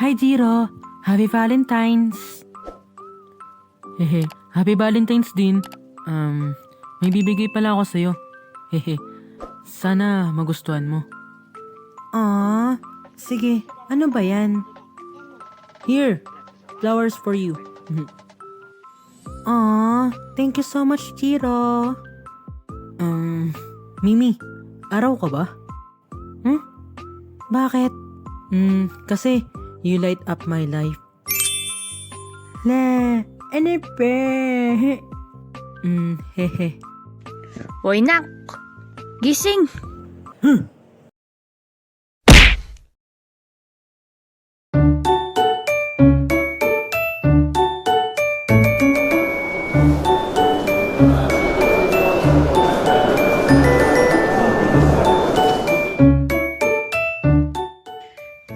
Hi, Jiro. Happy Valentine's. Hehe, Happy Valentine's din. May bibigay pala ako sa'yo. Hehe, sana magustuhan mo. Sige. Ano ba yan? Here, flowers for you. Thank you so much, Jiro. Mimi, araw ka ba? Bakit? Kasi you light up my life. Ano ba? Hehe. Hoy nak! Gising!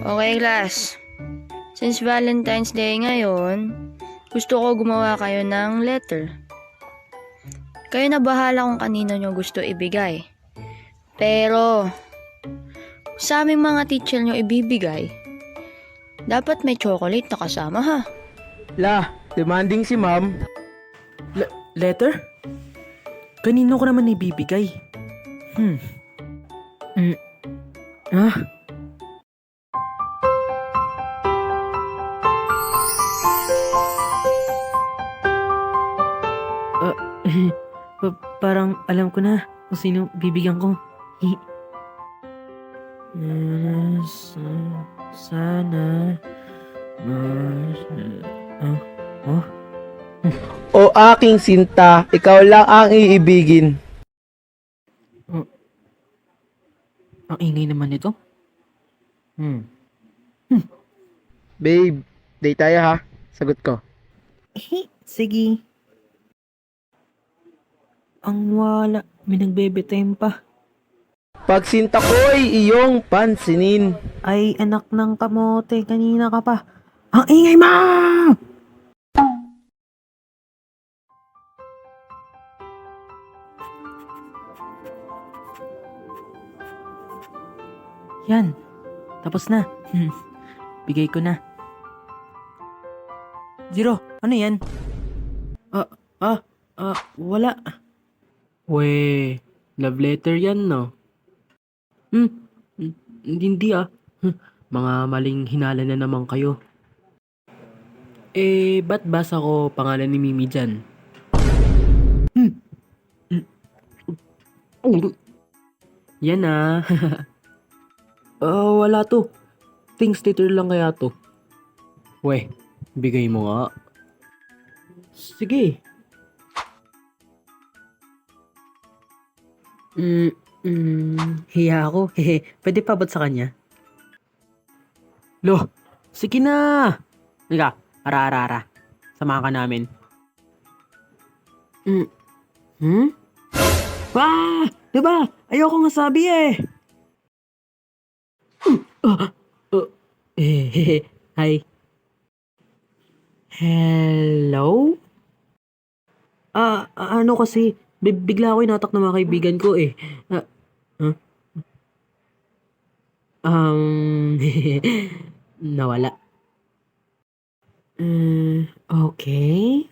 Okay, class. Since Valentine's Day ngayon, gusto ko gumawa kayo ng letter. Kayo na bahala kung kanino nyo gusto ibigay. Pero, sa aming mga teacher nyo ibibigay, dapat may chocolate na kasama ha. Demanding si ma'am. Letter? Kanino ko naman ibibigay? Parang alam ko na kung sino bibigyan ko. Sana O aking sinta, ikaw lang ang iibigin. ang ingay naman ito. Babe, day tayo ha. Sagot ko. Sige. Ang wala, may nagbebetime pa. Pag sinta ko'y iyong pansinin. Ay, anak ng kamote, kanina ka pa. Ang ingay mo! Yan, tapos na. Bigay ko na. Zero, ano yan? Wala. We, love letter yan, no? Hindi ah. Mga maling hinala na naman kayo. Ba't basa ko pangalan ni Mimi dyan? Yan ah. Wala to. Things later lang kaya to. We, bigay mo nga. Sige. Hiya ako. Hehe. Pwede pa ba't sa kanya? Lo, sige na. Halika, ara. Samahan ka namin. Diba? Ayoko nga sabi eh. Hi. Hello? Ano kasi, bigla ako inatak ng mga kaibigan ko eh. Nawala. Okay.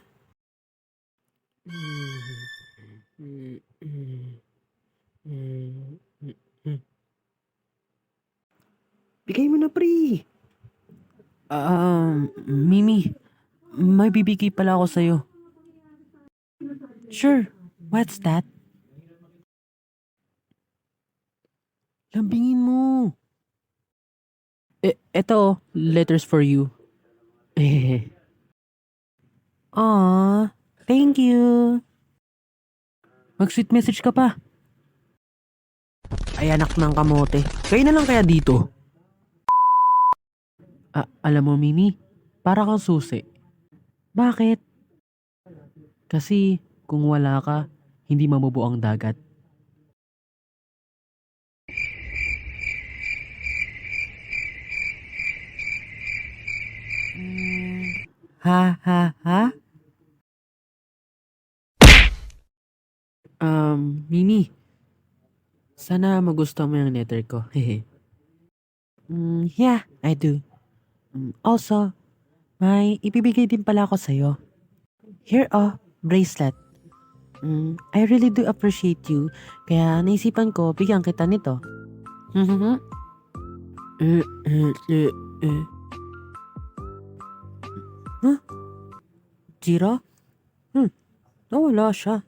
Bigay mo na, pre. Mimi, may bibigay pala ako sa'yo. Sure, what's that? Lambingin mo. Eto, letters for you. Aww, thank you. Mag-sweet message ka pa. Ay, anak ng kamote. Kayo na lang kaya dito. Alam mo, Mimi, para kang susi. Bakit? Kasi kung wala ka, hindi mamubuo ang dagat. Ha? Mimi, sana magustuhan mo yung letter ko. Yeah, I do. Also, may ibibigay din pala ako sa'yo. Here, bracelet. I really do appreciate you, kaya naisipan ko bigyan kita nito. Huh? Jiro? Nawala siya.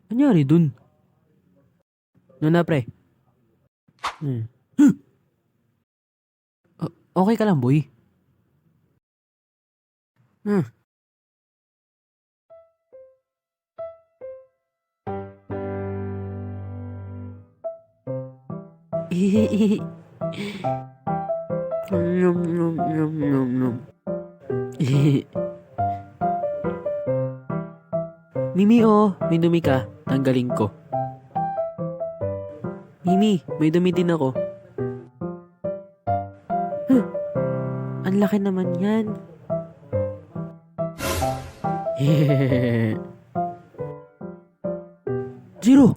Anyari dun? Ano na, pre? Okay ka lang, boy? Nom, nom, nom, nom, nom. Mimi, may dumi ka. Tanggalin ko. Mimi, may dumi din ako. Ang laki naman yan. Jiro!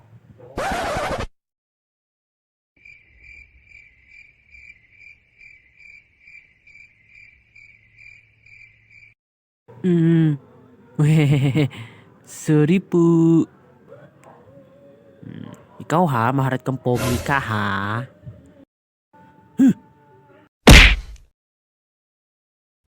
Sorry po. Ikaw ha, maharat kang pogi ka ha.